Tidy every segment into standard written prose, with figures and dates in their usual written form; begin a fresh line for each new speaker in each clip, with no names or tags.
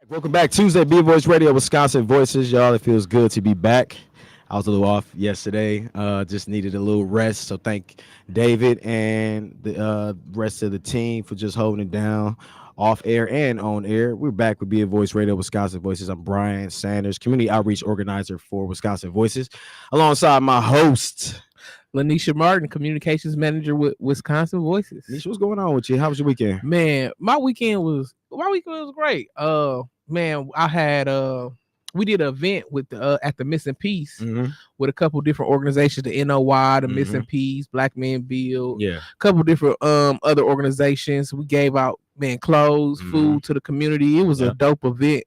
Welcome back, Tuesday, Be Voice Radio, Wisconsin Voices. Y'all, it feels good to be back. I was a little off yesterday, just needed a little rest. So thank David and the rest of the team for just holding it down off air and on air. We're back with Be a Voice Radio, Wisconsin Voices. I'm Brian Sanders, community outreach organizer for Wisconsin Voices, alongside my host.
LANISHA Martin, communications manager with Wisconsin Voices.
Nisha, what's going on with you? How was your weekend?
Man, my weekend was great. Man, I had we did an event with at the Missing Piece with a couple different organizations, the NOY, the Missing Piece, Black Men Build, a couple different other organizations. We gave out clothes, food to the community. It was a dope event.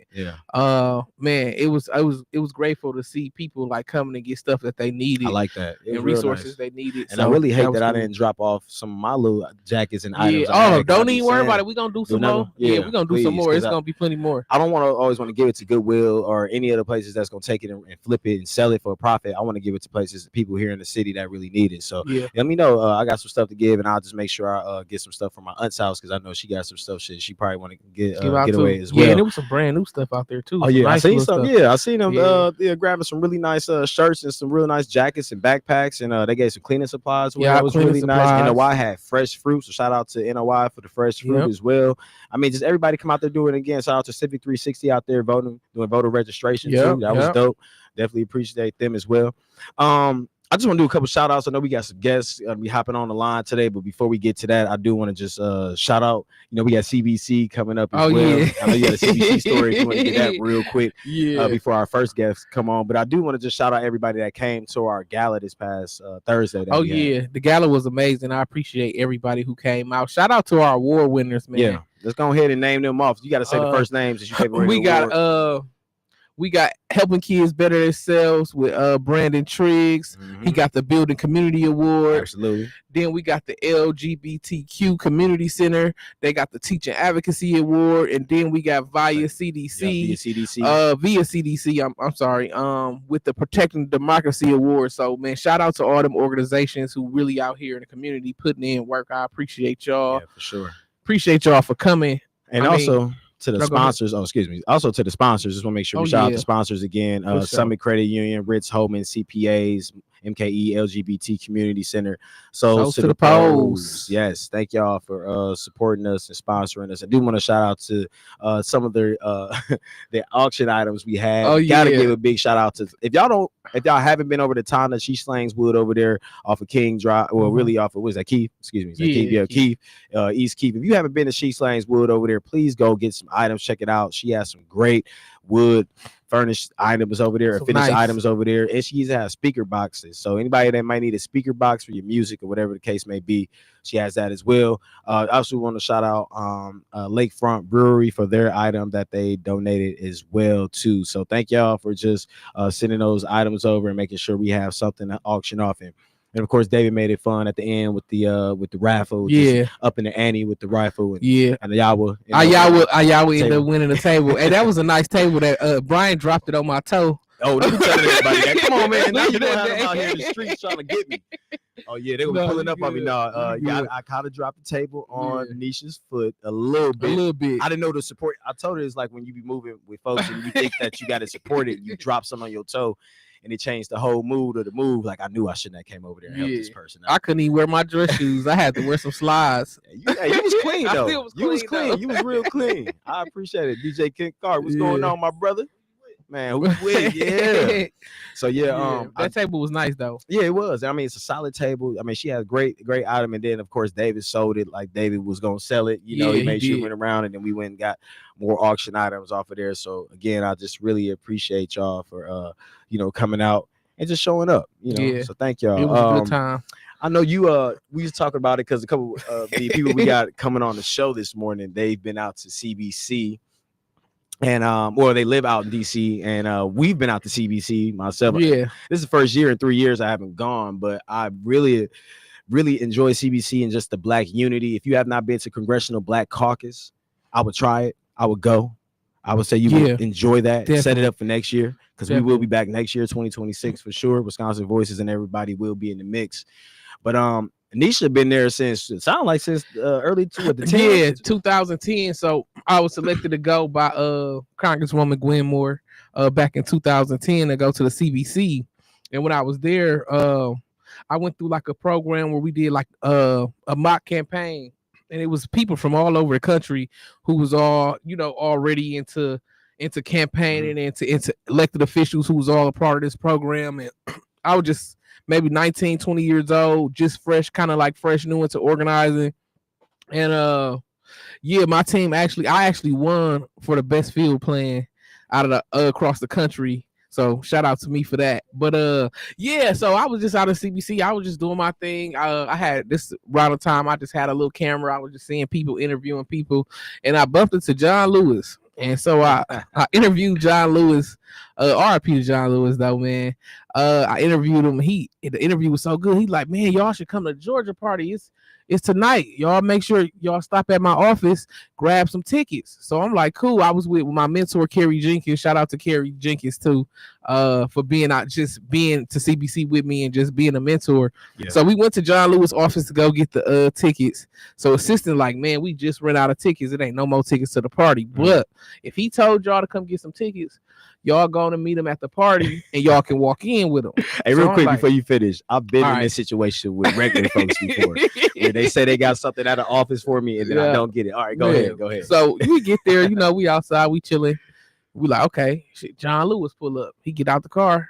Man, it was grateful to see people like coming and get stuff that they needed.
I like that.
And resources they needed.
And so I really hate that I didn't drop off some of my little jackets and items.
Don't even worry about it. We're gonna do some more. We're gonna do some more. It's gonna be plenty more.
I don't always want to give it to Goodwill or any other places that's gonna take it and flip it and sell it for a profit. I want to give it to places, people here in the city that really need it. So let me know. I got some stuff to give, and I'll just make sure I get some stuff from my aunt's house, because I know she got some stuff she probably want to get away as well.
Yeah, and there was some brand new stuff out there too.
Oh yeah, I seen some. Yeah, I seen them. Grabbing some really nice shirts and some really nice jackets and backpacks, and they gave some cleaning supplies.
Yeah,
it was really nice. NOI had fresh fruit, so shout out to NOI for the fresh fruit as well. I mean, just everybody come out there doing it again. Shout out to Civic 360 out there doing voter registration too. That was dope. Definitely appreciate them as well. I just want to do a couple shout outs. I know we got some guests be hopping on the line today, but before we get to that, I do want to just shout out. We got CBC coming up as well.
Yeah.
I know you got a CBC story. If you want to get that real quick before our first guests come on. But I do want to just shout out everybody that came to our gala this past Thursday.
The gala was amazing. I appreciate everybody who came out. Shout out to our award winners, man.
Yeah, let's go ahead and name them off. You got to say the first names as you take away.
We got Helping Kids Better Themselves with Brandon Triggs. He got the Building Community Award.
Absolutely.
Then we got the LGBTQ Community Center. They got the Teaching Advocacy Award. And then we got via CDC. Via CDC. I'm sorry. With the Protecting Democracy Award. So man, shout out to all them organizations who really out here in the community putting in work. I appreciate y'all.
Yeah, for sure.
Appreciate y'all for coming.
And to the sponsors, also to the sponsors, just want to make sure we shout out the sponsors again. Summit Credit Union, Ritz Holman, CPAs, MKE, LGBT Community Center, Souls to the Pose. Yes, thank y'all for supporting us and sponsoring us. I do want to shout out to some of their the auction items we had. Gotta give a big shout out to, if y'all haven't been over to Tana, she slangs wood over there off of King Drive, well, really off of, what is that, Keith? Excuse me, Keith, East Keith. If you haven't been to She Slangs Wood over there, please go get some items, check it out. She has some great wood furnished items over there,
so
finished items over there, and she has speaker boxes. So anybody that might need a speaker box for your music or whatever the case may be, she has that as well. I also want to shout out Lakefront Brewery for their item that they donated as well too. So thank y'all for just sending those items over and making sure we have something to auction off in. And of course, David made it fun at the end with the raffle. Up in the ante with the rifle. And the Ayawa.
Ayawa ended up winning the table. And that was a nice table that Brian dropped it on my toe.
Oh, let me tell everybody that. Come on, man. Now you don't have them out here in the streets trying to get me. Oh, yeah, they were pulling up on me. No, I kind of dropped the table on Nisha's foot a little bit. I didn't know the support. I told her it's like when you be moving with folks and you think that you got to support it, you drop something on your toe. And it changed the whole mood of the move. Like, I knew I shouldn't have came over there and helped this person out.
I couldn't even wear my dress shoes. I had to wear some slides.
You was clean, though. You was clean. You was real clean. I appreciate it. DJ King Card, what's going on, my brother? Man, who's with? Yeah. So
that table was nice though.
Yeah, it was. I mean, it's a solid table. I mean, she had a great item, and then of course David sold it like David was gonna sell it. He made sure we went around, and then we went and got more auction items off of there. So again, I just really appreciate y'all for coming out and just showing up. So thank y'all.
It was a good time.
I know you we was talking about it because a couple of the people we got coming on the show this morning, they've been out to CBC. And they live out in DC, and we've been out to CBC myself. Yeah, this is the first year in 3 years I haven't gone, but I really enjoy CBC and just the Black unity. If you have not been to Congressional Black Caucus, I would try it. I would go. I would say you would enjoy that. Definitely. Set it up for next year, because we will be back next year, 2026 for sure. Wisconsin Voices and everybody will be in the mix. But LANISHA been there since early the 10s.
Yeah, 2010. So I was selected to go by Congresswoman Gwen Moore back in 2010 to go to the CBC. And when I was there, I went through like a program where we did like a mock campaign, and it was people from all over the country who was all, already into campaigning and into elected officials who was all a part of this program. And I was just maybe 19, 20 years old, just fresh new into organizing. And my team I actually won for the best field plan out of the across the country. So shout out to me for that. But so I was just out of CBC. I was just doing my thing. I had this around the time I just had a little camera. I was just seeing people, interviewing people, and I bumped into John Lewis. And so I interviewed John Lewis. RIP to John Lewis though, man. I interviewed him. The interview was so good. He's like, man, y'all should come to the Georgia party. It's tonight. Y'all make sure y'all stop at my office, grab some tickets. So I'm like, cool. I was with my mentor, Kerry Jenkins. Shout out to Kerry Jenkins too, for being to CBC with me and just being a mentor. Yeah. So we went to John Lewis' office to go get the tickets. So assistant like, man, we just ran out of tickets. It ain't no more tickets to the party. Mm-hmm. But if he told y'all to come get some tickets, y'all going to meet him at the party and y'all can walk in with him.
Hey, real quick before you finish, I've been in this situation with regular folks before where they say they got something out of office for me and then I don't get it. All right, go ahead.
So we get there, we outside, we chilling. We like, okay, shit, John Lewis pull up. He get out the car.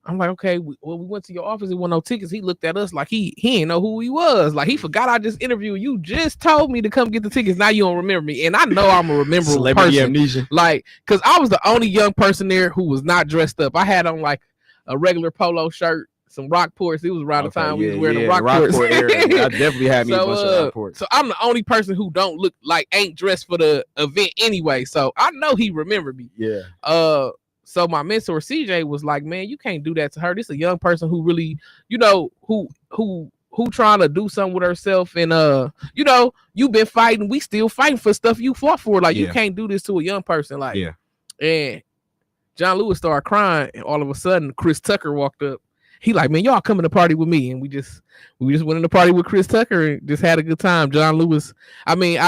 I'm like, okay, we went to your office. There were no tickets. He looked at us like he didn't know who he was. Like he forgot I just interviewed you. Just told me to come get the tickets. Now you don't remember me, and I know I'm a rememberable person.
Amnesia.
Like, cause I was the only young person there who was not dressed up. I had on like a regular polo shirt, some Rockports. It was around the time we was wearing the Rockports.
I definitely had me a bunch of Rockports.
So I'm the only person who don't look like ain't dressed for the event anyway. So I know he remembered me.
Yeah.
So my mentor CJ was like, man, you can't do that to her. This is a young person who really, who trying to do something with herself. And you've been fighting. We still fighting for stuff you fought for. Like, you can't do this to a young person. Like, and John Lewis started crying, and all of a sudden Chris Tucker walked up. He like, man, y'all coming to party with me. And we just went in the party with Chris Tucker and just had a good time. John Lewis,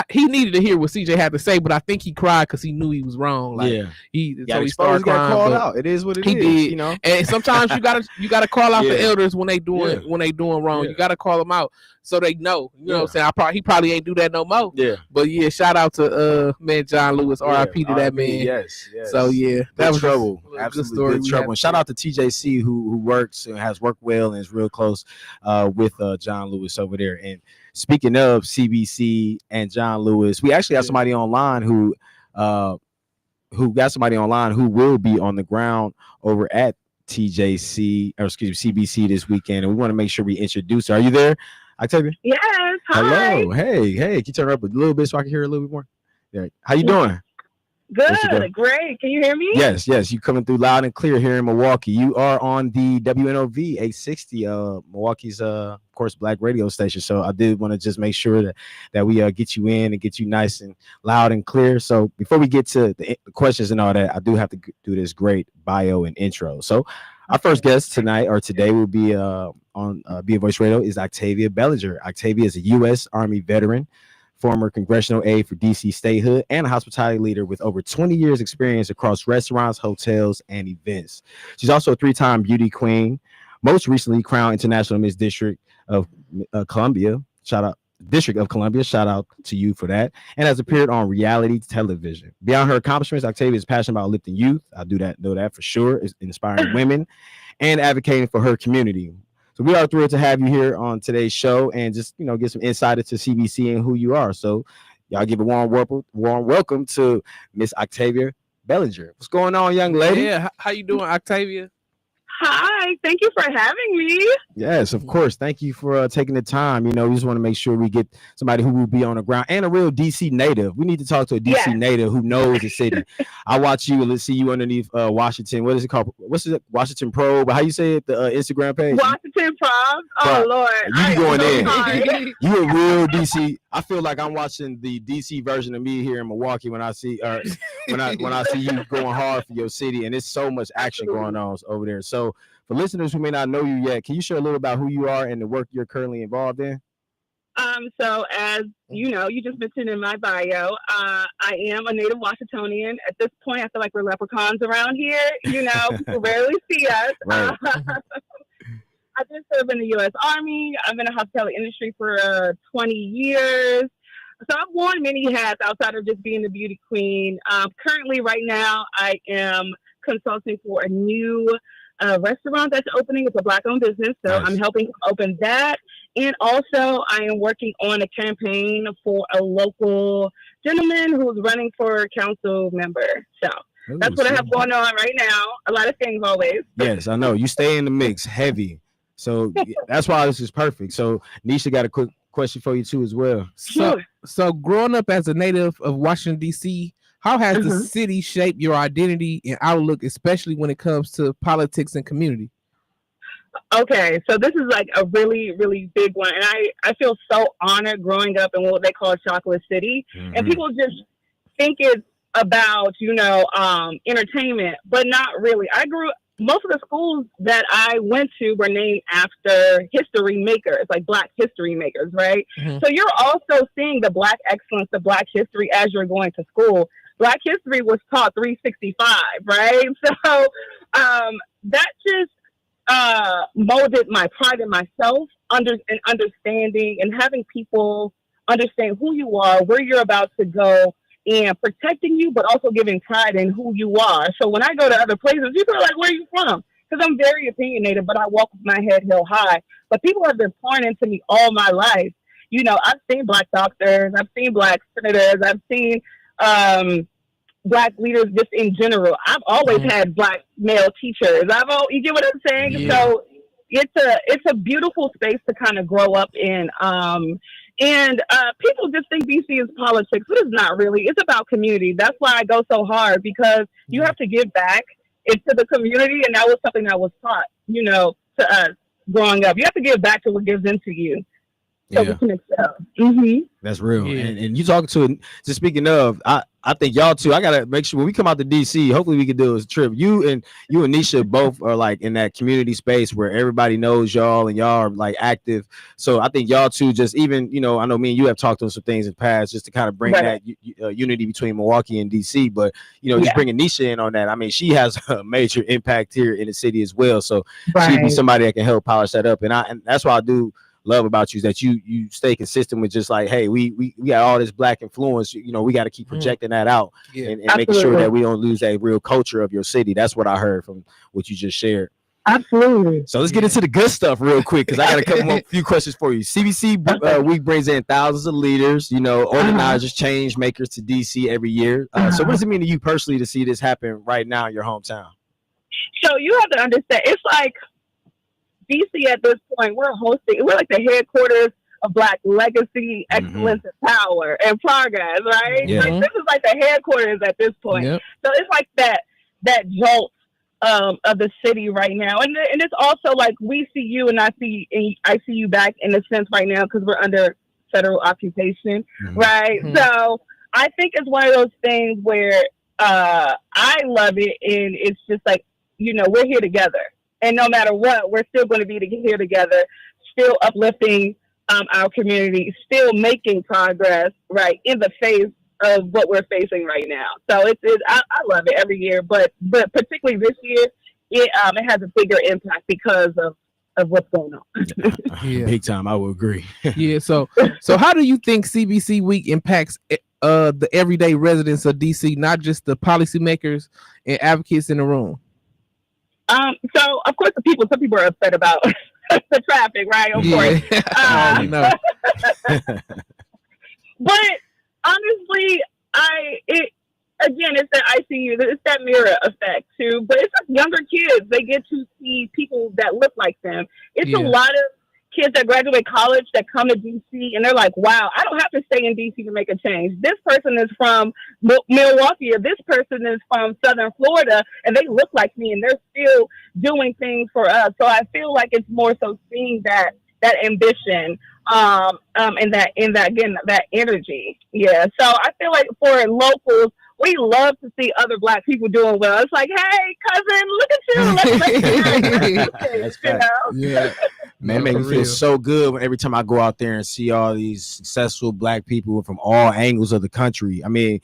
he needed to hear what CJ had to say, but I think he cried because he knew he was wrong. Like, he started crying.
Called out. It is what it is. Did.
And sometimes you gotta call out the elders when they doing wrong. You gotta call them out so they know. You know what I'm saying? He probably ain't do that no more.
Yeah.
But shout out to man John Lewis. RIP to that man.
Yes.
So that was
trouble. Absolutely good trouble. And shout out to TJC who works and has worked well and is real close with John Lewis over there. And speaking of CBC and John Lewis, we actually got somebody online who will be on the ground over at CBC this weekend, and we want to make sure we introduce her. Are you there, Octavia?
Yes. Hi.
Hello. Hey. Can you turn up a little bit so I can hear a little bit more? Yeah. How you doing?
Good, great. Can you hear me?
Yes. You coming through loud and clear here in Milwaukee. You are on the WNOV 860, Milwaukee's of course Black radio station. So I did want to just make sure that we get you in and get you nice and loud and clear. So before we get to the questions and all that, I do have to do this great bio and intro. So our first guest today will be on Be a Voice Radio is Octavia Bellinger. Octavia is a U.S. Army veteran, former congressional aide for D.C. statehood, and a hospitality leader with over 20 years experience across restaurants, hotels, and events. She's also a 3-time beauty queen, most recently crowned International Miss District of Columbia. Shout out to you for that, and has appeared on reality television. Beyond her accomplishments, Octavia is passionate about lifting youth. I know that for sure. Is inspiring women and advocating for her community. So we are thrilled to have you here on today's show and just, get some insight into CBC and who you are. So y'all give a warm welcome to Miss Octavia Bellinger. What's going on, young lady?
Yeah, how you doing, Octavia?
Hi, thank you for having me.
Yes, of course. Thank you for taking the time. We just want to make sure we get somebody who will be on the ground and a real DC native. We need to talk to a DC native who knows the city. I watch you. Let's see you underneath Washington. What is it called? What's it? Washington Probe? How you say it? The Instagram page?
Washington Probe. Oh, Lord.
You going in. You a real DC. I feel like I'm watching the DC version of me here in Milwaukee when I see when I see you going hard for your city, and it's so much action going on over there. So for listeners who may not know you yet, can you share a little about who you are and the work you're currently involved in?
So as you know, you just mentioned in my bio, I am a native Washingtonian. At this point, I feel like we're leprechauns around here. You know, people rarely see us.
Right.
I did serve in the U.S. Army. I've been in the hospitality industry for 20 years. So I've worn many hats outside of just being the beauty queen. Currently, right now, I am consulting for a new restaurant that's opening. It's a Black-owned business, so nice. I'm helping open that. And also, I am working on a campaign for a local gentleman who's running for council member. So that's what I have going on right now. A lot of things always.
Yes, I know. You stay in the mix heavy. So that's why this is perfect. So Nisha got a quick question for you too as well.
So growing up as a native of Washington, D.C., how has the city shaped your identity and outlook, especially when it comes to politics and community?
Okay, so this is like a really, really big one. And I feel so honored growing up in what they call Chocolate City. And people just think it's about, entertainment, but not really. Most of the schools that I went to were named after history makers, like Black history makers, right? So you're also seeing the Black excellence, the Black history as you're going to school. Black history was taught 365, right? So that just molded my pride in myself, and understanding and having people understand who you are, where you're about to go, and protecting you, but also giving pride in who you are. So when I go to other places, people are like, where are you from? Because I'm very opinionated, but I walk with my head held high. But people have been pouring into me all my life. I've seen Black doctors, I've seen Black senators, I've seen Black leaders just in general. I've always had Black male teachers. You get what I'm saying? Yeah. So it's a beautiful space to kind of grow up in. And people just think DC is politics, but it's not really. It's about community. That's why I go so hard, because you have to give back into the community, and that was something that was taught, to us growing up. You have to give back to what gives into you, so we can excel.
That's real. Yeah. And you talking to, just speaking of, I think y'all too, I gotta make sure when we come out to DC, hopefully we can do a trip. You and Nisha both are like in that community space where everybody knows y'all and y'all are like active. So I think y'all two just even, I know me and you have talked on some things in the past just to kind of bring that unity between Milwaukee and DC. But, just bringing Nisha in on that. I mean, she has a major impact here in the city as well. So she'd be somebody that can help polish that up. And that's why I do love about you, is that you stay consistent with just like, hey, we got all this Black influence, we got to keep projecting that out and making sure that we don't lose that real culture of your city. That's what I heard from what you just shared.
Absolutely.
So let's get into the good stuff real quick, because I got a couple more few questions for you. CBC Week brings in thousands of leaders, organizers, change makers to DC every year. So what does it mean to you personally to see this happen right now in your hometown?
So you have to understand, it's like DC at this point, we're like the headquarters of Black legacy, excellence, and power and progress, right? Yeah. Like, this is like the headquarters at this point. Yep. So it's like that jolt of the city right now, and it's also like we see you and I see you back in a sense right now, because we're under federal occupation, right? So I think it's one of those things where I love it, and it's just like, we're here together. And no matter what, we're still going to be here together, still uplifting our community, still making progress, right, in the face of what we're facing right now. So I love it every year, but particularly this year, it has a bigger impact because of what's going on.
Big time, I will agree.
So how do you think CBC Week impacts the everyday residents of DC, not just the policymakers and advocates in the room?
So of course some people are upset about the traffic, right? Of course. But honestly, it's that ICU, it's that mirror effect too. But it's like younger kids, they get to see people that look like them. It's a lot of kids that graduate college that come to DC, and they're like, wow, I don't have to stay in DC to make a change. This person is from Milwaukee, or this person is from Southern Florida, and they look like me, and they're still doing things for us. So I feel like it's more so seeing that ambition, and that energy. Yeah. So I feel like for locals, we love to see other Black people doing well. It's like, hey, cousin, look at you.
That's fact.
Yeah.
Man, it makes me feel so good every time I go out there and see all these successful Black people from all angles of the country. I mean,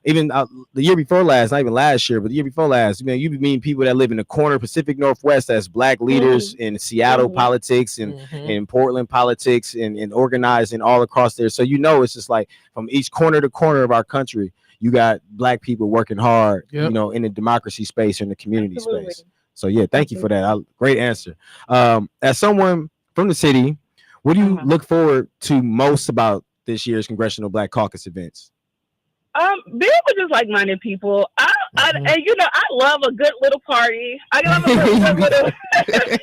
even the year before last, not even last year, but the year before last, man, you mean people that live in the corner Pacific Northwest as Black leaders in Seattle politics and in Portland politics and organizing all across there. So, it's just like from each corner to corner of our country, you got Black people working hard, in the democracy space or in the community space. So, yeah, thank you for that. Great answer. As someone from the city, what do you look forward to most about this year's Congressional Black Caucus events?
Being with just like-minded people. I love a good little party. I love a good little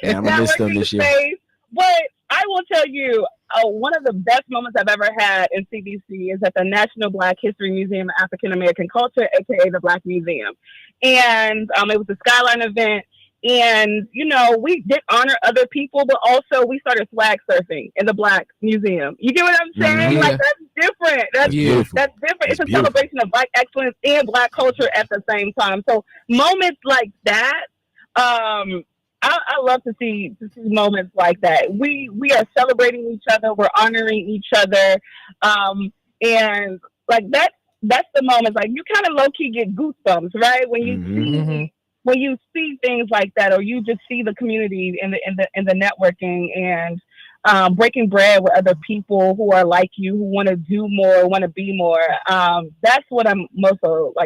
I'm gonna miss them this year.
Space. But I will tell you, one of the best moments I've ever had in CBC is at the National Black History Museum of African American Culture, aka the Black Museum, and it was a Skyline event. And, we did honor other people, but also we started flag surfing in the Black Museum. You get what I'm saying? Like, that's different. That's different. It's a celebration of Black excellence and Black culture at the same time. So moments like that, I love to see moments like that. We are celebrating each other. We're honoring each other. And like that's the moment. Like, you kind of low key get goosebumps, right? When you see. When you see things like that, or you just see the community in the networking and breaking bread with other people who are like you, who want to do more, want to be more. That's what I'm most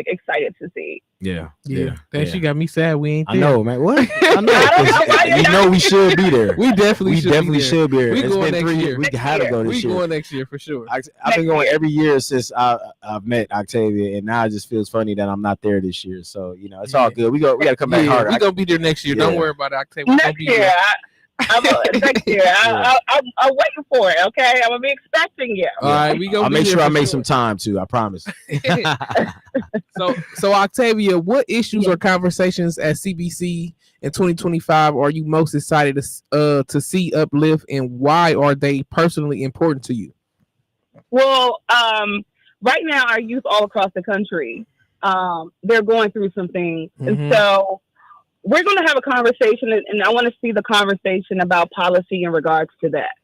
excited to see.
Yeah.
She got me sad. We ain't there.
I know, man. What? I know. We should be there.
We definitely
should be there.
We going next year.
We have to go this year.
We going next year for sure.
I've been going every year since I've met Octavia, and now it just feels funny that I'm not there this year. So it's all good. We got to come back harder.
We gonna be there next year. Don't worry about it, Octavia.
Next year. Next year. I'm waiting for it. Okay, I'm gonna be expecting you.
All right,
I'll make sure I make some time too. I promise.
So Octavia, what issues or conversations at CBC in 2025 are you most excited to see uplift, and why are they personally important to you?
Well, right now our youth all across the country, they're going through some things, and so we're going to have a conversation, and I want to see the conversation about policy in regards to that.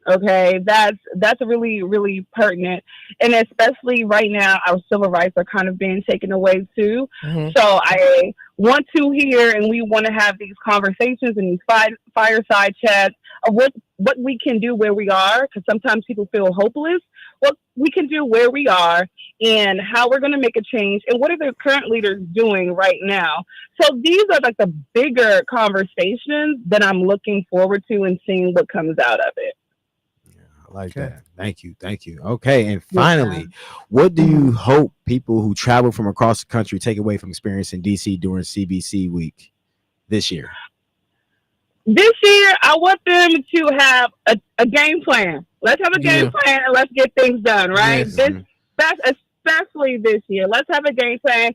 Okay, that's really, really pertinent, and especially right now, our civil rights are kind of being taken away too. So I want to hear, and we want to have these conversations and these fireside chats of what we can do where we are, because sometimes people feel hopeless. What we can do where we are, and how we're going to make a change, and what are the current leaders doing right now. So these are like the bigger conversations that I'm looking forward to and seeing what comes out of it.
I like that. Thank you. Okay, and finally, what do you hope people who travel from across the country take away from experiencing DC during CBC week this year?
This year, I want them to have a game plan. Let's have a game plan and let's get things done, right? That's especially this year. Let's have a game plan.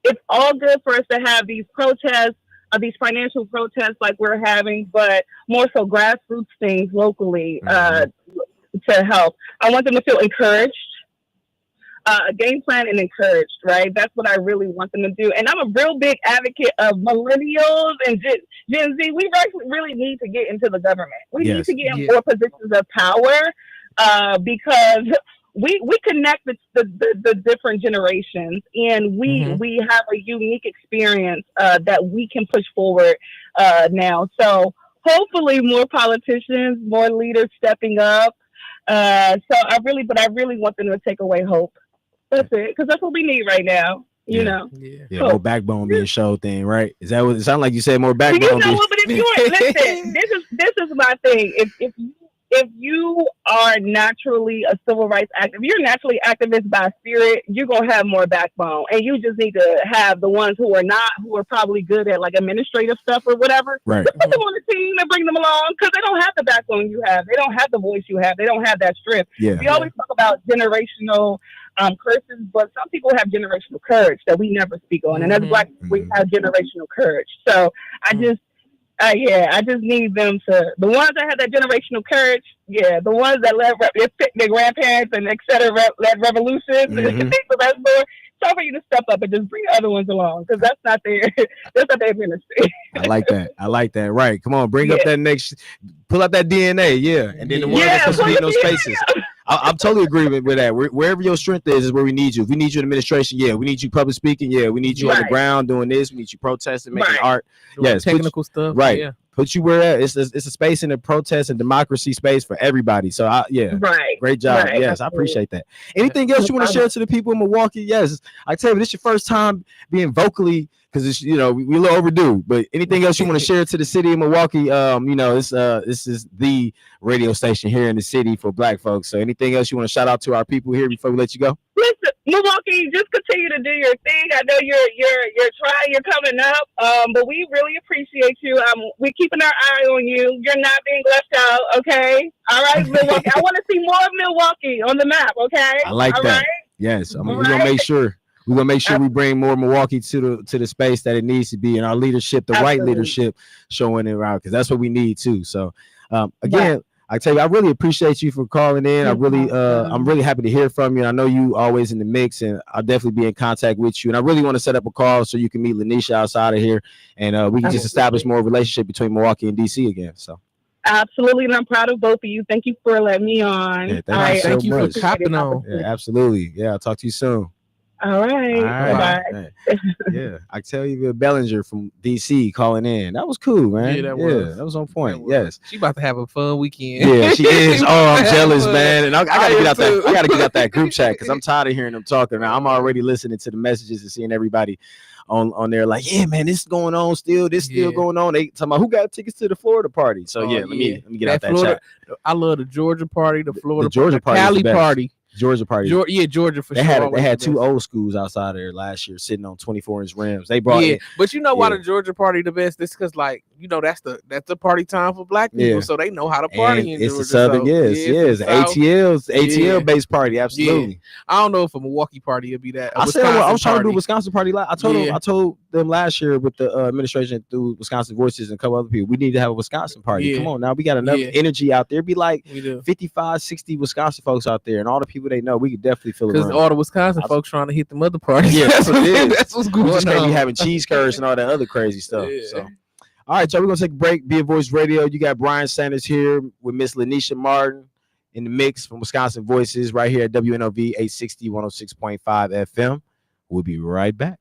It's all good for us to have these protests, these financial protests like we're having, but more so grassroots things locally to help. I want them to feel encouraged. A game plan and encouraged, right? That's what I really want them to do. And I'm a real big advocate of millennials and Gen Z. We really need to get into the government. We need to get in more positions of power because we connect the different generations, and we have a unique experience that we can push forward now. So hopefully more politicians, more leaders stepping up. So I really want them to take away hope. That's it, because that's what we need right now. You know,
more backbone being showed thing, right? Is that what it sounded like? You said more backbone.
But if you listen, this is my thing. If you are naturally a civil rights activist, if you're naturally activist by spirit, you're gonna have more backbone, and you just need to have the ones who are probably good at like administrative stuff or whatever.
Right.
Just put them on the team and bring them along, because they don't have the backbone you have. They don't have the voice you have. They don't have that strength. Yeah. We always talk about generational curses, but some people have generational courage that we never speak on, and as Black people, we have generational courage. So I just need them to, the ones that have that generational courage, the ones that led their grandparents and et cetera, led revolutions, so that's more, time for you to step up and just bring the other ones along because that's not their ministry.
I like that. I like that. Right. Come on, bring up that next, pull out that DNA. Yeah. And then the one that's supposed to be in those spaces. I'm totally agreeing with that. Wherever your strength is where we need you. If we need you in administration, yeah. We need you public speaking, yeah. We need you on the ground doing this. We need you protesting, making art. Yes.
Technical stuff.
Right.
Yeah.
Put you where it's a space in the protest and democracy space for everybody. So great job. Yes, absolutely. I appreciate that. Anything else you want to share to the people in Milwaukee? Yes, I tell you, this is your first time being vocally, because it's we a little overdue. But anything else you want to share to the city of Milwaukee? This is the radio station here in the city for Black folks. So anything else you want to shout out to our people here before we let you go?
Listen, Milwaukee, just continue to do your thing. I know you're trying, you're coming up, but we really appreciate you. We're keeping our eye on you. You're not being left out, okay? All right, Milwaukee. I want to see more of Milwaukee on the map, okay?
I like that. Right? Yes, we're gonna make sure. We're gonna make sure we bring more Milwaukee to the space that it needs to be, and our leadership, the right leadership, showing it around, because that's what we need too. So, again. I tell you, I really appreciate you for calling in. I'm really happy to hear from you. And I know you always in the mix, and I'll definitely be in contact with you. And I really want to set up a call so you can meet LANISHA outside of here, and we can just establish more relationship between Milwaukee and DC again. So.
Absolutely, and I'm proud of both of you. Thank you for letting me on.
Yeah,
thank you for hopping on.
Yeah, absolutely. Yeah, I'll talk to you soon.
All right.
Bye. Yeah, I tell you, Bellinger from DC calling in. That was cool, man.
Yeah, that
was on point. Yes,
she about to have a fun weekend.
Yeah, she is. Oh, I'm jealous, man. And I gotta get out that. I gotta get out that group chat because I'm tired of hearing them talking. Now I'm already listening to the messages and seeing everybody on there like, yeah, man, this is going on still. This still going on. They talking about who got tickets to the Florida party. So let me get out that
Florida,
chat.
I love the Georgia party, the Florida
Georgia party,
Cali party.
Georgia party.
Georgia for
sure. They had two
best.
old schools outside there last year sitting on 24-inch rims. They brought
but you know why the Georgia party the best? This because that's the party time for Black people, so they know how to party in Georgia.
It's the Southern, it's ATL based party, absolutely.
I don't know if a Milwaukee party would be that.
I was trying to do a Wisconsin party. I told them last year with the administration through Wisconsin Voices and a couple other people, we need to have a Wisconsin party. Come on now, we got enough energy out there. Be like 55, 60 Wisconsin folks out there, and all the people they know, we could definitely feel it.
Because all the Wisconsin folks trying to hit the other parties.
Yeah, that's what it is.
That's what's going on.
Just can't be having cheese curds and all that other crazy stuff. So, all right, y'all, we're gonna take a break. Be a Voice Radio. You got BRYAN Sanders here with Miss LANISHA Martin in the mix from Wisconsin Voices right here at WNOV 860 106.5 FM. We'll be right back.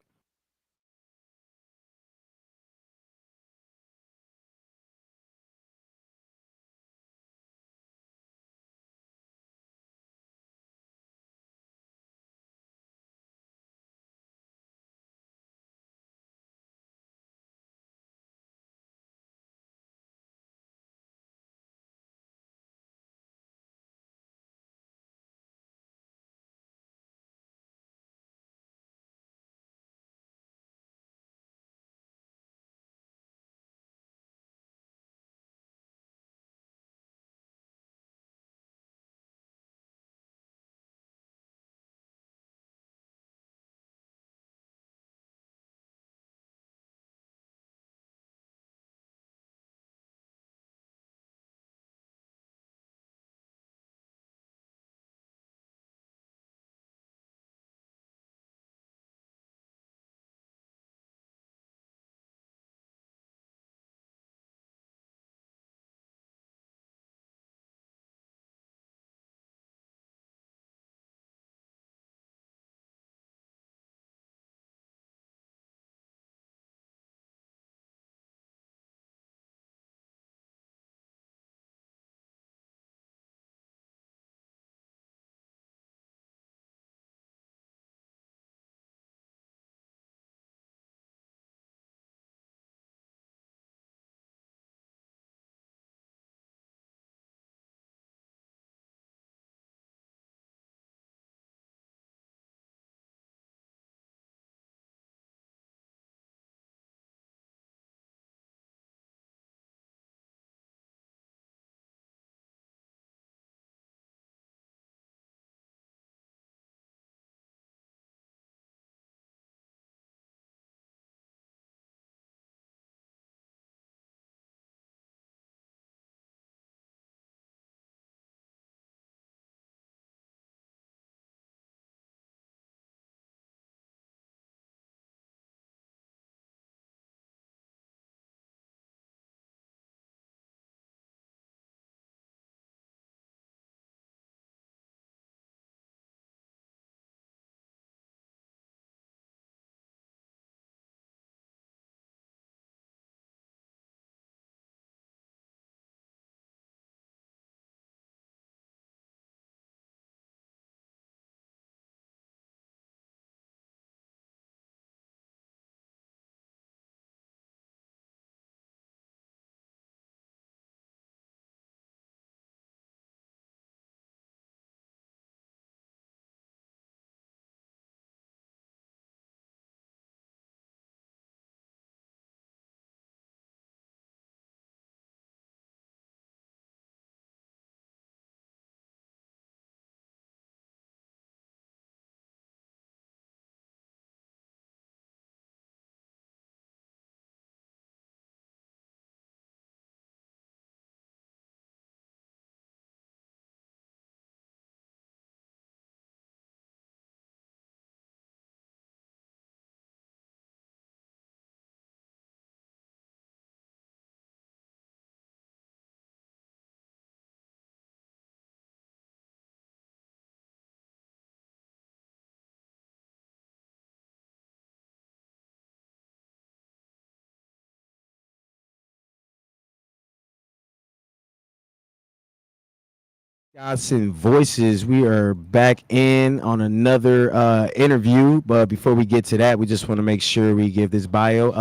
Wisconsin Voices. We are back in on another interview, but before we get to that, we just want to make sure we give this bio.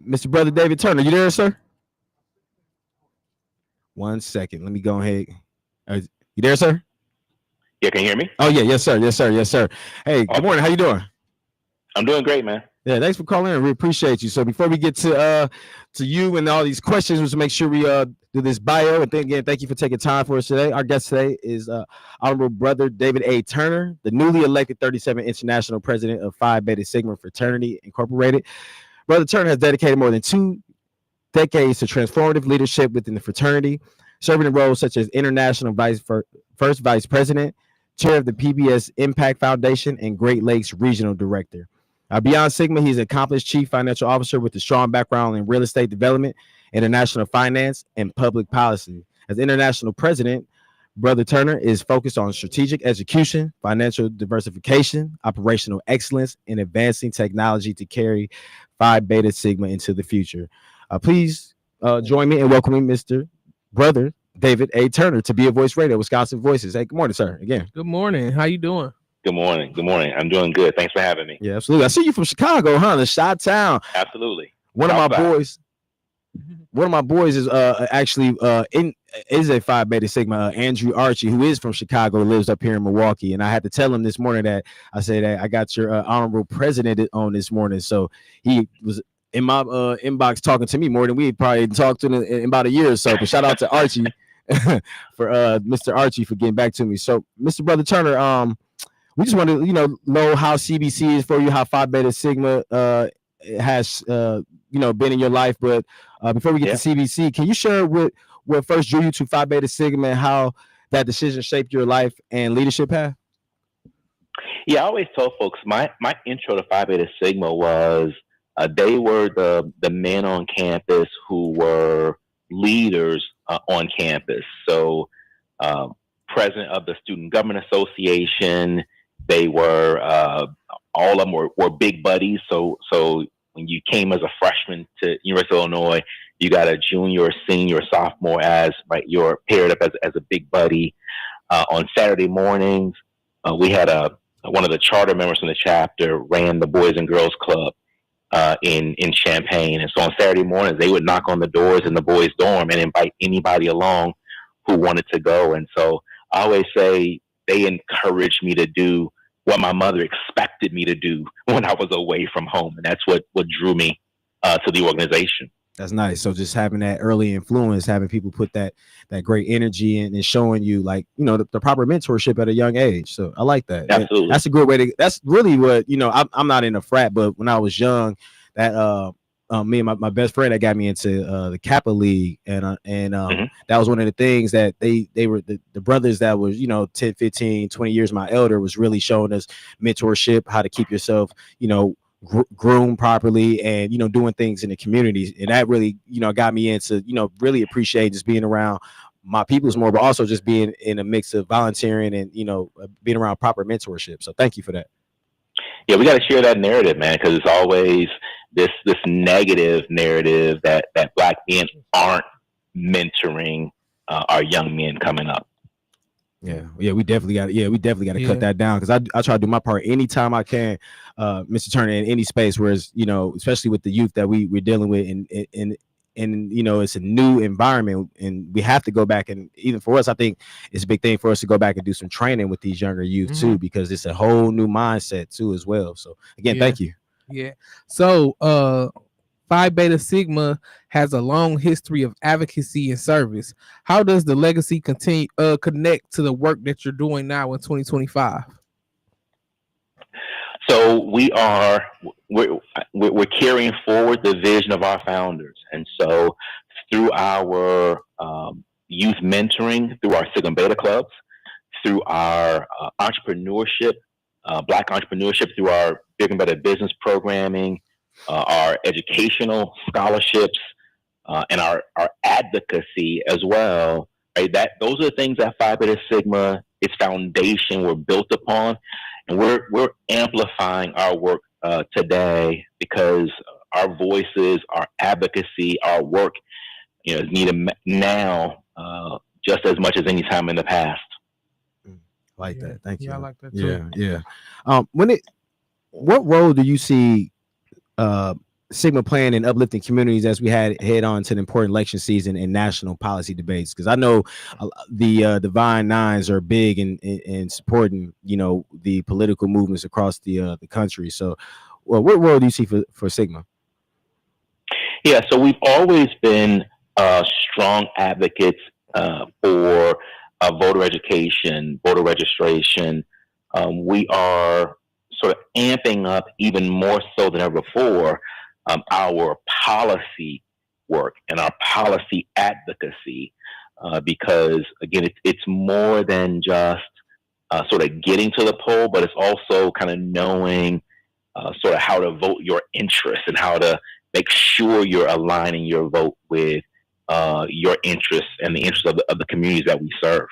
Mr. Brother David Turner, you there, sir? 1 second. Let me go ahead. You there, sir?
Yeah, can you hear me?
Oh yeah, yes, sir, yes, sir, yes, sir. Hey, good morning. How you doing?
I'm doing great, man.
Yeah, thanks for calling in. We appreciate you. So before we get to you and all these questions, let's make sure we do this bio. And again, thank you for taking time for us today. Our guest today is Honorable Brother David A. Turner, the newly elected 37th International President of Phi Beta Sigma Fraternity Incorporated. Brother Turner has dedicated more than 2 decades to transformative leadership within the fraternity, serving in roles such as International First Vice President, Chair of the PBS Impact Foundation, and Great Lakes Regional Director. Beyond Sigma, he's an accomplished chief financial officer with a strong background in real estate development, international finance, and public policy. As international president, Brother Turner is focused on strategic execution, financial diversification, operational excellence, and advancing technology to carry Phi Beta Sigma into the future. Please join me in welcoming Mr. Brother David A. Turner to Be a Voice Radio, Wisconsin Voices. Hey, good morning, sir. Again.
Good morning. How you doing?
Good morning. Good morning. I'm doing good. Thanks for having me.
Yeah, absolutely. I see you from Chicago, huh? The Chi-Town.
Absolutely.
One of my boys is actually is a Phi Beta Sigma, Andrew Archie, who is from Chicago, lives up here in Milwaukee. And I had to tell him this morning that I said that I got your honorable president on this morning. So he was in my inbox talking to me more than we probably talked to in about a year or so. But shout out to Archie for Mr. Archie for getting back to me. So Mr. Brother Turner, we just want to, know how CBC is for you, how Phi Beta Sigma has, been in your life. But before we get to CBC, can you share what first drew you to Phi Beta Sigma and how that decision shaped your life and leadership path?
Yeah, I always tell folks my intro to Phi Beta Sigma was they were the men on campus who were leaders on campus. So president of the Student Government Association. They were all of them were big buddies. So when you came as a freshman to University of Illinois, you got a junior, or senior, or sophomore as you're paired up as a big buddy. On Saturday mornings, we had one of the charter members from the chapter ran the Boys and Girls Club in Champaign, and so on Saturday mornings they would knock on the doors in the boys' dorm and invite anybody along who wanted to go. And so I always say they encouraged me to do what my mother expected me to do when I was away from home. And that's what drew me to the organization.
That's nice. So just having that early influence, having people put that great energy in and showing you the proper mentorship at a young age. So I like that.
Absolutely.
And that's a good way to, that's really what, I'm not in a frat, but when I was young, that, me and my best friend that got me into the Kappa League, and that was one of the things that they were the brothers that was 10, 15, 20 years my elder was really showing us mentorship, how to keep yourself groomed properly, and doing things in the communities. And that really got me into really appreciate just being around my peoples more, but also just being in a mix of volunteering and being around proper mentorship. So thank you for that.
Yeah, we got to share that narrative, man, because it's always this negative narrative that Black men aren't mentoring our young men coming up.
Yeah, we definitely got to cut that down, because I try to do my part anytime I can, Mr. Turner, in any space where it's especially with the youth that we're dealing with, and it's a new environment, and we have to go back, and even for us, I think it's a big thing for us to go back and do some training with these younger youth too, because it's a whole new mindset too as well. So again, thank you.
Yeah. So Phi Beta Sigma has a long history of advocacy and service. How does the legacy connect to the work that you're doing now in 2025?
So we're carrying forward the vision of our founders, and so through our youth mentoring, through our Sigma Beta clubs, through our entrepreneurship, Black entrepreneurship, through our Bigger and Better business programming, our educational scholarships, and our advocacy as well. Right, those are the things that Phi Beta Sigma, its foundation, were built upon, and we're amplifying our work today, because our voices, our advocacy, our work, is needed now just as much as any time in the past.
Like that. Thank you.
I like that too.
Yeah. What role do you see Sigma playing in uplifting communities as we head on to the important election season and national policy debates? Because I know the Divine Nines are big in supporting, the political movements across the country. So, what role do you see for Sigma?
Yeah, so we've always been strong advocates for voter education, voter registration. We are sort of amping up even more so than ever before our policy work and our policy advocacy, because again, it's more than just sort of getting to the poll, but it's also kind of knowing sort of how to vote your interests and how to make sure you're aligning your vote with your interests and the interests of the communities that we serve.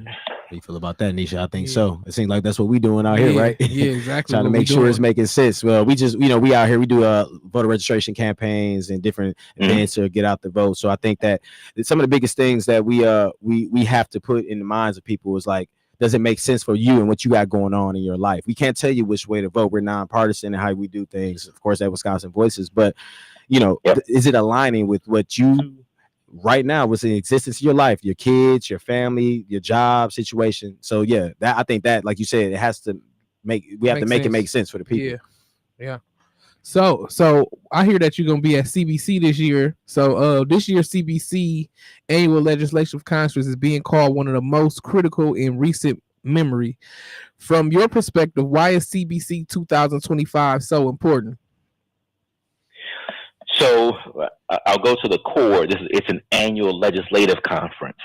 How you feel about that, Nisha? I think so. It seems like that's what we doing out here, right?
Yeah, exactly.
Trying to make sure it's making sense. Well, we just, we out here, we do voter registration campaigns and different events to get out the vote. So I think that some of the biggest things that we have to put in the minds of people is like, does it make sense for you and what you got going on in your life? We can't tell you which way to vote. We're nonpartisan in how we do things, of course, at Wisconsin Voices, but is it aligning with what you right now, what's in existence in your life, your kids, your family, your job situation? So yeah, I think that, like you said, we have to make it make sense for the people.
Yeah. So I hear that you're gonna be at CBC this year. So this year's CBC annual legislative conference is being called one of the most critical in recent memory. From your perspective, why is CBC 2025 so important?
So I'll go to the core. It's an annual legislative conference.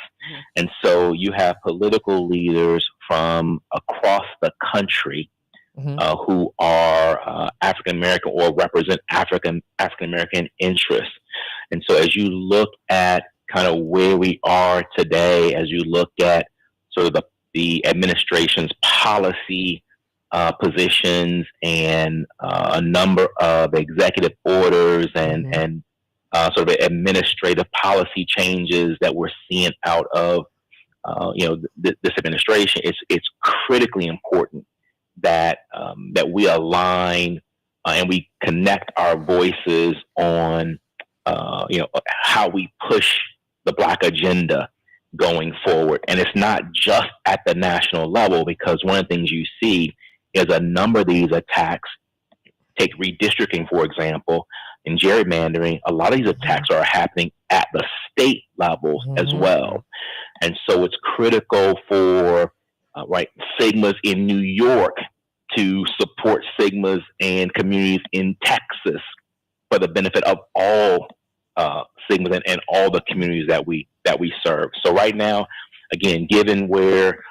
And so you have political leaders from across the country who are African American or represent African American interests. And so as you look at kind of where we are today, as you look at sort of the administration's policy positions and a number of executive orders and sort of administrative policy changes that we're seeing out of this administration, it's critically important that we align and we connect our voices on how we push the Black agenda going forward. And it's not just at the national level, because one of the things you see is a number of these attacks. Take redistricting, for example, and gerrymandering. A lot of these attacks are happening at the state levels as well. And so it's critical for Sigmas in New York to support Sigmas and communities in Texas for the benefit of all Sigmas and all the communities that we serve. So right now, again, given where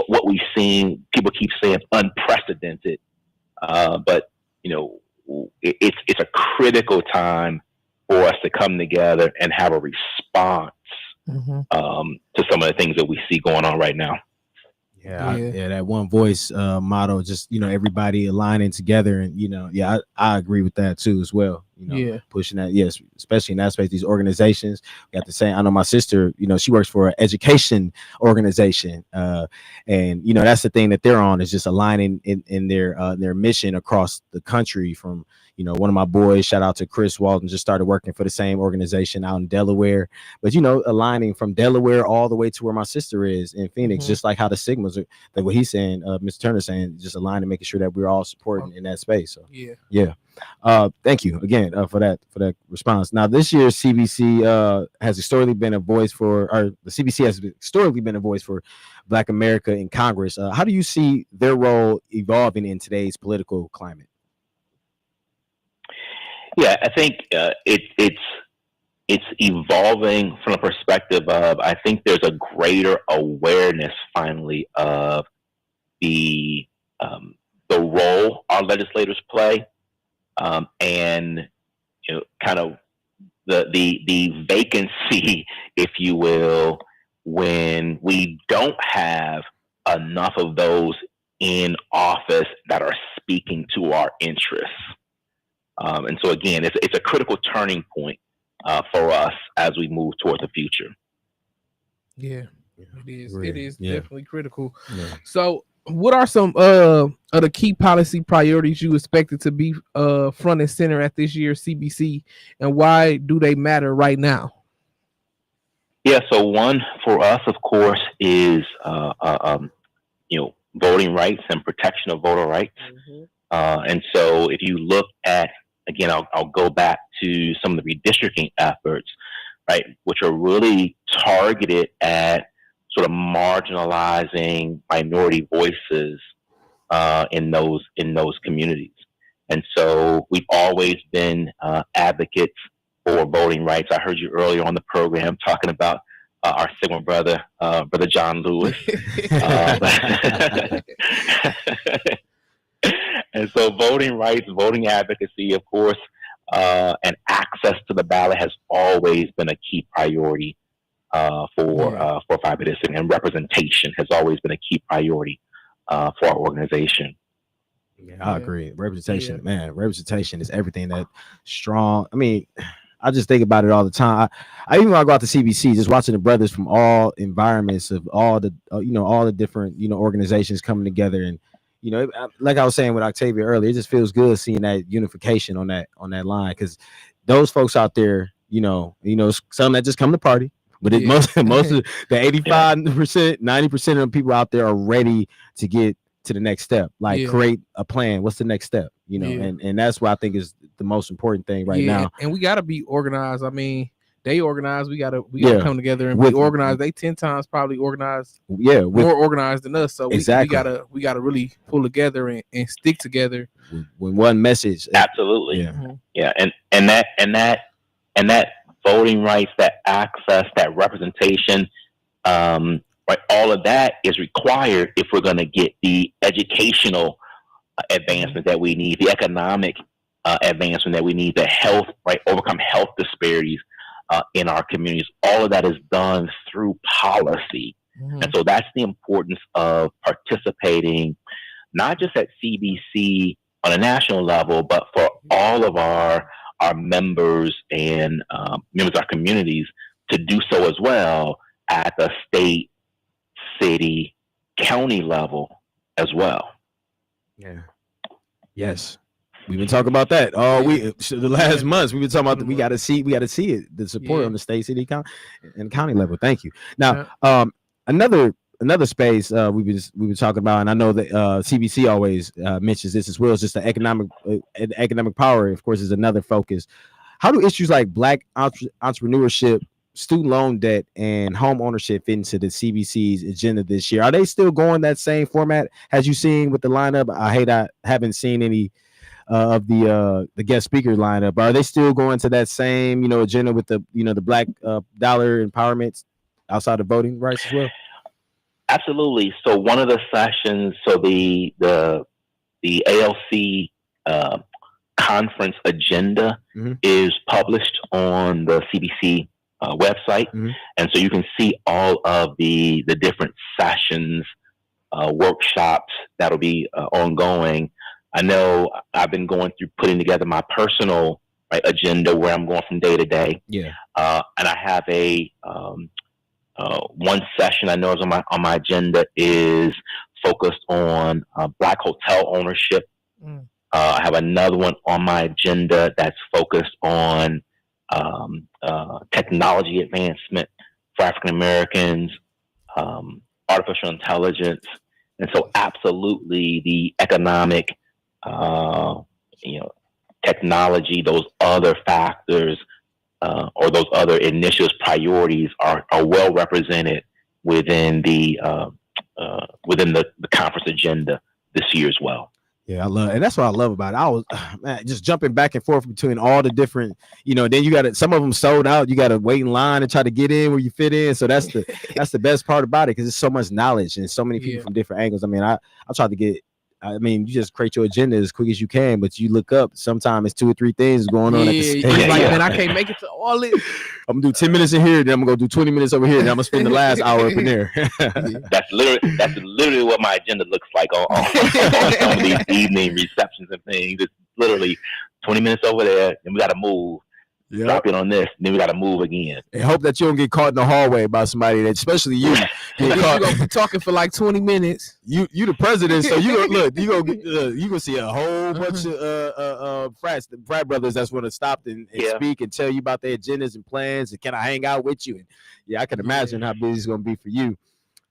what we've seen, people keep saying unprecedented, but it's a critical time for us to come together and have a response to some of the things that we see going on right now.
Yeah, that one voice motto, just everybody aligning together, and I agree with that too as well. Pushing that, yes, especially in that space, these organizations. We got the same. I know my sister, she works for an education organization, and that's the thing that they're on, is just aligning in their mission across the country. From one of my boys, shout out to Chris Walton, just started working for the same organization out in Delaware, but aligning from Delaware all the way to where my sister is in Phoenix, just like how the Sigmas are, like what he's saying, Mr. Turner saying, just aligning, making sure that we're all supporting in that space. So thank you again for that response. Now, this year's CBC has historically been a voice for, or the CBC has historically been a voice for Black America in Congress. How do you see their role evolving in today's political climate?
Yeah, I think it's evolving from a perspective of, I think there's a greater awareness finally of the role our legislators play, and kind of the vacancy, if you will, when we don't have enough of those in office that are speaking to our interests. And so again, it's a critical turning point for us as we move toward the future.
Yeah, it is. It is
Yeah.
definitely critical.
Yeah.
So, what are some of the key policy priorities you expected to be front and center at this year's CBC, and why do they matter right now?
Yeah, so one for us, of course, is voting rights and protection of voter rights. And so, if you look at, again, I'll go back to some of the redistricting efforts, right, which are really targeted at sort of marginalizing minority voices in those communities. And so, we've always been advocates for voting rights. I heard you earlier on the program talking about our Sigma brother, Brother John Lewis. And so voting rights, voting advocacy, of course, and access to the ballot has always been a key priority for Phi Beta Sigma, and representation has always been a key priority for our organization.
Yeah, I agree. Representation, man, representation is everything. That strong. I mean, I just think about it all the time. I even when I go out to CBC, just watching the brothers from all environments of all the all the different organizations coming together, and like I was saying with Octavia earlier, it just feels good seeing that unification on that line, because those folks out there, some that just come to party, but most of the 85%, 90% of the people out there are ready to get to the next step, like create a plan. What's the next step? And that's what I think is the most important thing right now.
And we got to be organized. I mean, they organize. We gotta come together and be organized. They 10 times probably organized. More organized than us. So we gotta really pull together and stick together
with one message.
Absolutely. Yeah. And that voting rights, that access, that representation, right, all of that is required if we're going to get the educational advancement that we need, the economic advancement that we need, the health, right, overcome health disparities in our communities. All of that is done through policy. And so that's the importance of participating, not just at CBC on a national level, but for all of our members and members of our communities to do so as well at the state, city, county level as well.
Yeah. Yes. We've been talking about that all week. The last months we've been talking about we got to see it, the support on the state, city, county, and county level. Thank you. Now, another space we've been talking about, and I know that CBC always mentions this as well, is just the economic power. Of course, is another focus. How do issues like Black entrepreneurship, student loan debt, and home ownership fit into the CBC's agenda this year? Are they still going that same format as you seen with the lineup? I haven't seen any of the guest speaker lineup. Are they still going to that same agenda with the the Black dollar empowerment outside of voting rights as well?
Absolutely. So one of the sessions, so the ALC conference agenda is published on the CBC website, and so you can see all of the different sessions, workshops that'll be ongoing. I know I've been going through putting together my personal agenda where I'm going from day to day. And I have a one session I know is on my agenda is focused on Black hotel ownership. I have another one on my agenda that's focused on technology advancement for African Americans, artificial intelligence, and so absolutely the economic, technology, those other factors or those other initiatives, priorities are well represented within the conference agenda this year as well.
Yeah, and that's what I love about it. I was just jumping back and forth between all the different, then you got to, some of them sold out. You got to wait in line and try to get in where you fit in. So that's the best part about it, because there's so much knowledge and so many people from different angles. I mean, I try to get, you just create your agenda as quick as you can, but you look up, sometimes it's 2 or 3 things going on at the same time.
Man, I can't make it to all this.
I'm gonna do 10 minutes in here, then I'm gonna go do 20 minutes over here, then I'm gonna spend the last hour up in there.
That's literally what my agenda looks like on some of these evening receptions and things. It's literally 20 minutes over there, and we got to move drop in on this, then we got to move again.
And hope that you don't get caught in the hallway by somebody that, especially you,
you're gonna be talking for like 20 minutes.
You the president, so you gonna look. You gonna see a whole bunch of frat brothers that's gonna stop and speak and tell you about their agendas and plans and can I hang out with you? And I can imagine how busy it's gonna be for you.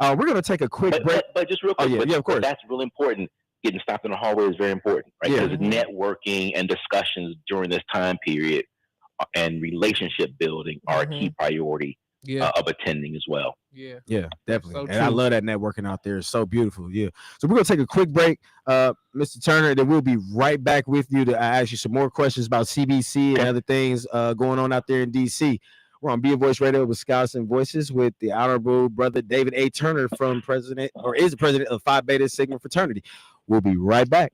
We're gonna take a quick break,
but just real quick. Of course, that's really important. Getting stopped in the hallway is very important, right? Because networking and discussions during this time period and relationship building are a key priority of attending as well.
Yeah, definitely. So and I love that networking out there. It's so beautiful. Yeah. So we're gonna take a quick break, Mr. Turner. Then we'll be right back with you to ask you some more questions about CBC and other things going on out there in DC. We're on Be a Voice Radio with Wisconsin Voices with the Honorable Brother David A. Turner is the president of Phi Beta Sigma Fraternity. We'll be right back.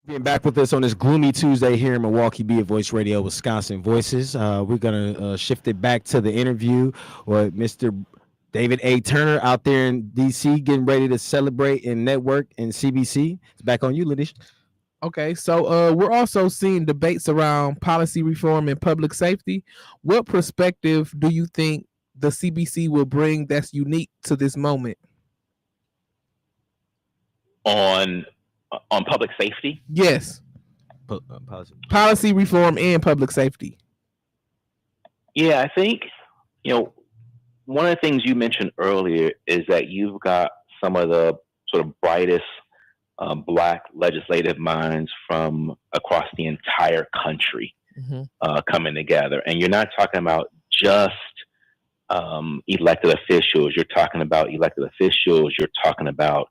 Being back with us on this gloomy Tuesday here in Milwaukee, Be It Voice Radio, Wisconsin Voices. We're gonna shift it back to the interview with Mr. David A. Turner out there in DC, getting ready to celebrate and network in CBC. It's back on you, LANISHA.
Okay, so we're also seeing debates around policy reform and public safety. What perspective do you think the CBC will bring that's unique to this moment?
On public safety?
Yes. Policy reform and public safety.
Yeah, I think, one of the things you mentioned earlier is that you've got some of the sort of brightest Black legislative minds from across the entire country coming together. And you're not talking about just elected officials. You're talking about elected officials. You're talking about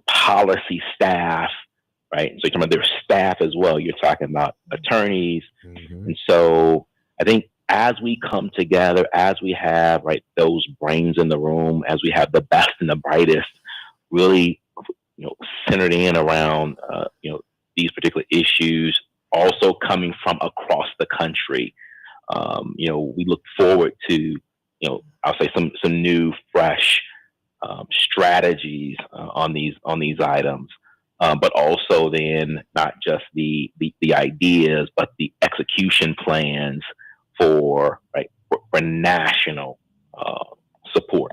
policy staff, right? So you're talking about their staff as well. You're talking about attorneys. And so I think as we come together, as we have those brains in the room, as we have the best and the brightest, really centered in around these particular issues, also coming from across the country, we look forward to I'll say some new, fresh strategies on these items, but also then not just the ideas, but the execution plans for national support.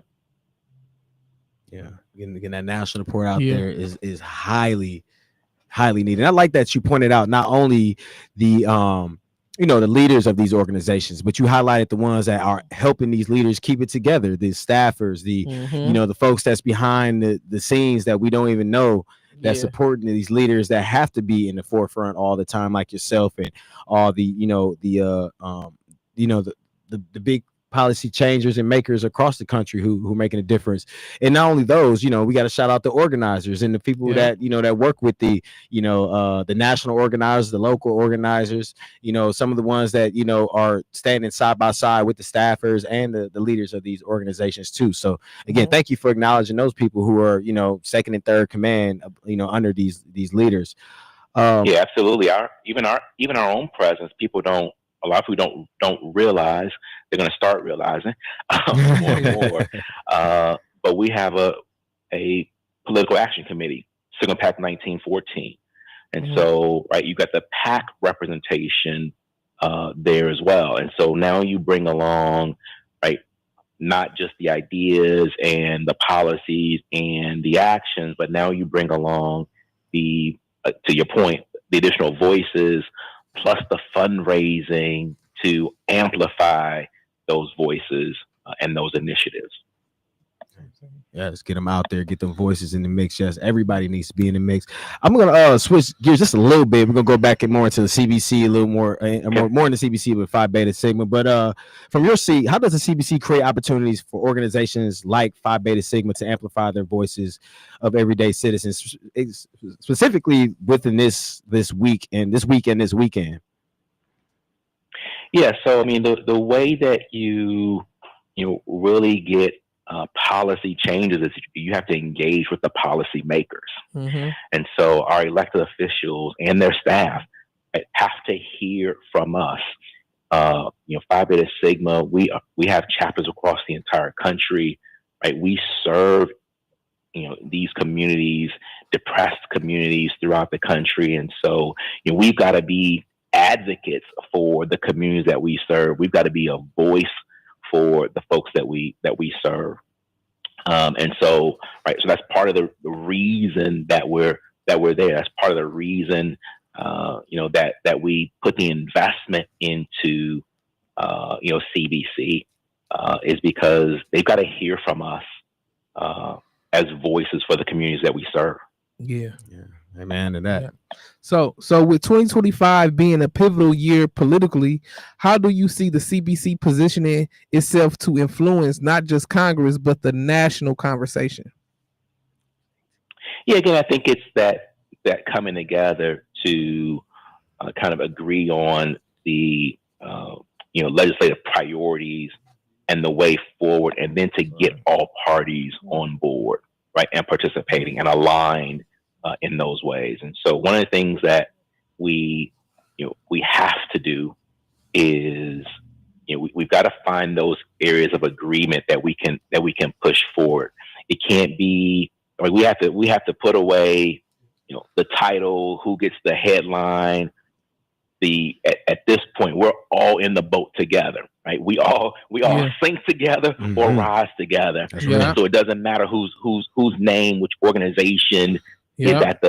Yeah, getting that national support out there is highly needed. I like that you pointed out not only the the leaders of these organizations, but you highlighted the ones that are helping these leaders keep it together, the staffers, the the folks that's behind the scenes that we don't even know, that's supporting these leaders that have to be in the forefront all the time, like yourself and all the the big policy changers and makers across the country who are making a difference. And not only those, we got to shout out the organizers and the people that that work with the the national organizers, the local organizers, some of the ones that are standing side by side with the staffers and the leaders of these organizations too. So again, thank you for acknowledging those people who are second and third command under these leaders.
Yeah, absolutely. Even our own presence, a lot of people don't realize. They're going to start realizing more and more. But we have a political action committee, Signal PAC 1914, and so you got the PAC representation there as well. And so now you bring along not just the ideas and the policies and the actions, but now you bring along the to your point, the additional voices plus the fundraising to amplify those voices and those initiatives.
Yeah, let's get them out there, get them voices in the mix. Yes, everybody needs to be in the mix. I'm gonna switch gears just a little bit. We're gonna go back and more into the CBC, a little more, more in the CBC with Phi Beta Sigma. But from your seat, how does the CBC create opportunities for organizations like Phi Beta Sigma to amplify their voices of everyday citizens, specifically within this week and this weekend?
Yeah, so I mean, the way that you really get policy changes is you have to engage with the policy makers. And so our elected officials and their staff have to hear from us. Phi Beta Sigma, we have chapters across the entire country, right? We serve these communities, depressed communities throughout the country. And so we've got to be advocates for the communities that we serve. We've got to be a voice for the folks that we serve. And so, so that's part of the reason that we're there. That's part of the reason, that we put the investment into, CBC, is because they've got to hear from us, as voices for the communities that we serve.
Yeah.
Amen to that.
Yeah. So with 2025 being a pivotal year politically, how do you see the CBC positioning itself to influence not just Congress, but the national conversation?
Yeah, again, I think it's that coming together to kind of agree on the legislative priorities and the way forward, and then to get all parties on board, right, and participating and aligned in those ways. And so one of the things that we have to do is, we've got to find those areas of agreement that we can push forward. It can't be, we have to put away, the title, who gets the headline. At this point, we're all in the boat together, right? We all sink together or rise together. And so it doesn't matter whose name, which organization is at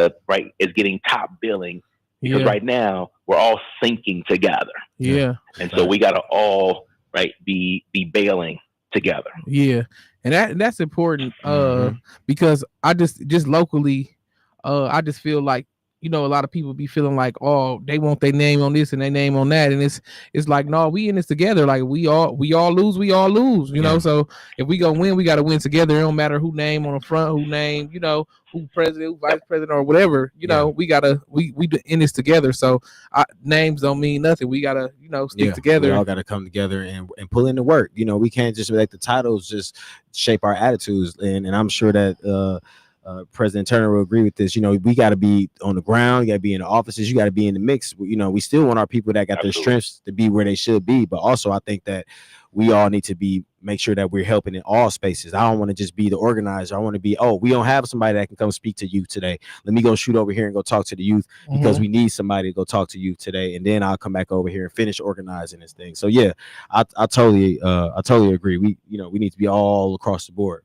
is getting top billing, because right now we're all sinking together.
Yeah.
And so we got to all be bailing together.
Yeah. And that's important because I just locally I just feel like, a lot of people be feeling like, oh, they want their name on this and their name on that, and it's like, no, we in this together. Like we all lose, you know. So if we gonna win, we got to win together. It don't matter who name on the front, who name, who president, who vice president, or whatever. We gotta we in this together. So names don't mean nothing. We gotta stick together.
We all gotta come together and pull in the work. We can't just let the titles just shape our attitudes. And I'm sure that President Turner will agree with this. We got to be on the ground. You got to be in the offices. You got to be in the mix. We still want our people that got their strengths to be where they should be. But also, I think that we all need to make sure that we're helping in all spaces. I don't want to just be the organizer. I want to be, we don't have somebody that can come speak to youth today. Let me go shoot over here and go talk to the youth because we need somebody to go talk to youth today. And then I'll come back over here and finish organizing this thing. So yeah, I totally agree. We need to be all across the board.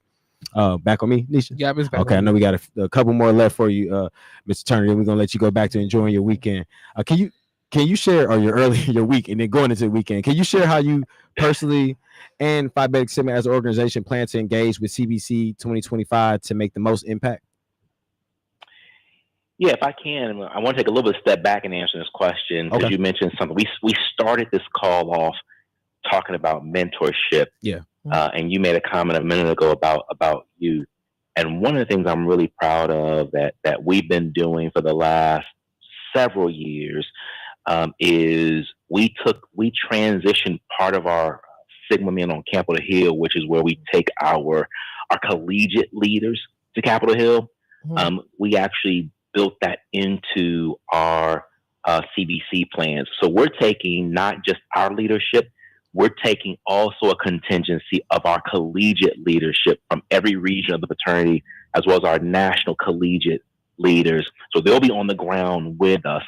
Back on me, Nisha?
Yeah, it's back.
Okay, I know we got a couple more left for you, Mr. Turner. Then we're gonna let you go back to enjoying your weekend. Can you share, or your week, and then going into the weekend? Can you share how you personally and Phi Beta Sigma as an organization plan to engage with CBC 2025 to make the most impact?
Yeah, if I can, I want to take a little bit of step back and answer this question because you mentioned something. We started this call off talking about mentorship.
Yeah.
And you made a comment a minute ago about youth. And one of the things I'm really proud of that we've been doing for the last several years is we transitioned part of our Sigma Men on Capitol Hill, which is where we take our collegiate leaders to Capitol Hill. We actually built that into our CBC plans. So we're taking not just our leadership, we're taking also a contingency of our collegiate leadership from every region of the fraternity, as well as our national collegiate leaders. So they'll be on the ground with us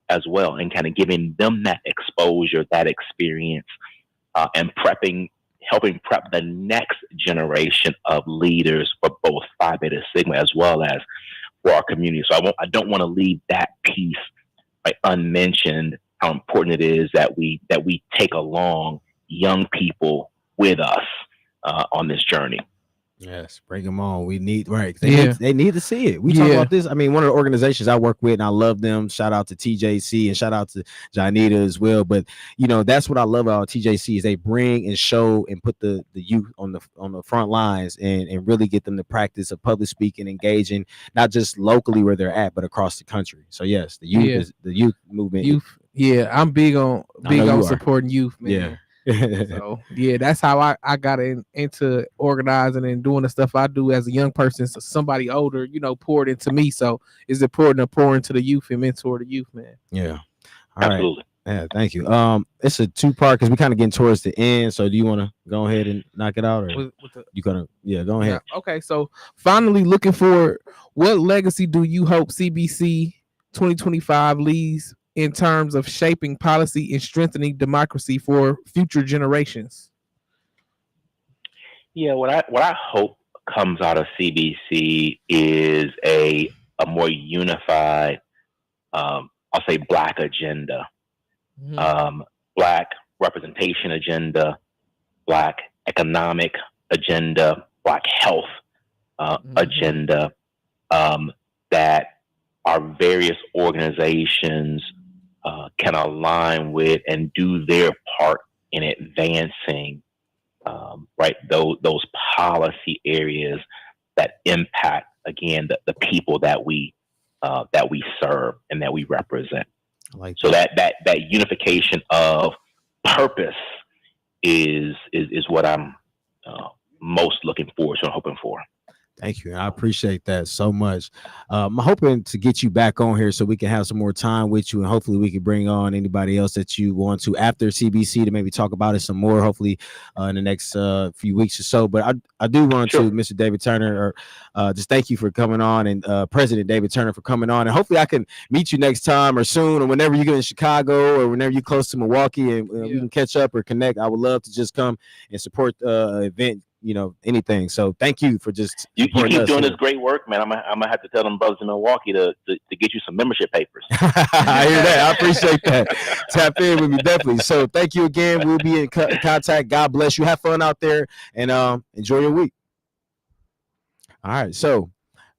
as well and kind of giving them that exposure, that experience, and helping prep the next generation of leaders for both Phi Beta Sigma as well as for our community. So I don't want to leave that piece unmentioned, how important it is that we take along young people with us on this journey.
Yes, bring them on. We need They need to see it. We talk about this. I mean, one of the organizations I work with, and I love them. Shout out to TJC and shout out to Janita as well. But that's what I love about TJC is they bring and show and put the youth on the front lines and really get them to practice of public speaking, engaging, not just locally where they're at, but across the country. So yes, the youth movement.
I'm big on supporting youth, man.
Yeah.
So that's how I got into organizing and doing the stuff I do as a young person. So somebody older, poured into me. So it's important to pour into the youth and mentor the youth, man.
Yeah.
All Absolutely.
Right. Yeah, thank you. It's a two-part because we're kind of getting towards the end. So do you want to go ahead and knock it out, or you gonna go ahead?
Yeah, okay. So finally, looking forward, what legacy do you hope CBC 2025 leaves in terms of shaping policy and strengthening democracy for future generations?
Yeah, what I hope comes out of CBC is a more unified, I'll say, Black agenda, Black representation agenda, Black economic agenda, Black health agenda, that our various organizations can align with and do their part in advancing those policy areas that impact, again, the people that we serve and that we represent. So that unification of purpose is what I'm most looking forward to and hoping for.
Thank you. I appreciate that so much. I'm hoping to get you back on here so we can have some more time with you, and hopefully we can bring on anybody else that you want to after CBC to maybe talk about it some more, hopefully in the next few weeks or so. But I do want to, Mr. David Turner, just thank you for coming on, and President David Turner for coming on. And hopefully I can meet you next time or soon, or whenever you get in Chicago or whenever you're close to Milwaukee, and we can catch up or connect. I would love to just come and support the event, anything. So thank you for just
you keep doing this great work, man. I'm gonna have to tell them brothers in Milwaukee to get you some membership papers.
I hear that. I appreciate that. Tap in with me, definitely. So thank you again. We'll be in contact. God bless you. Have fun out there, and enjoy your week. All right. So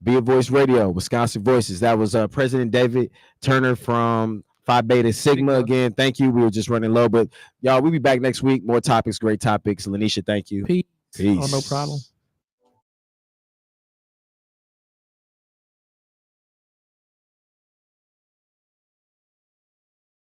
Be a Voice Radio, Wisconsin Voices. That was President David Turner from Phi Beta Sigma. Again, thank you. We were just running low, but y'all, we'll be back next week. More topics, great topics. LANISHA, thank you.
Peace. Oh, no problem.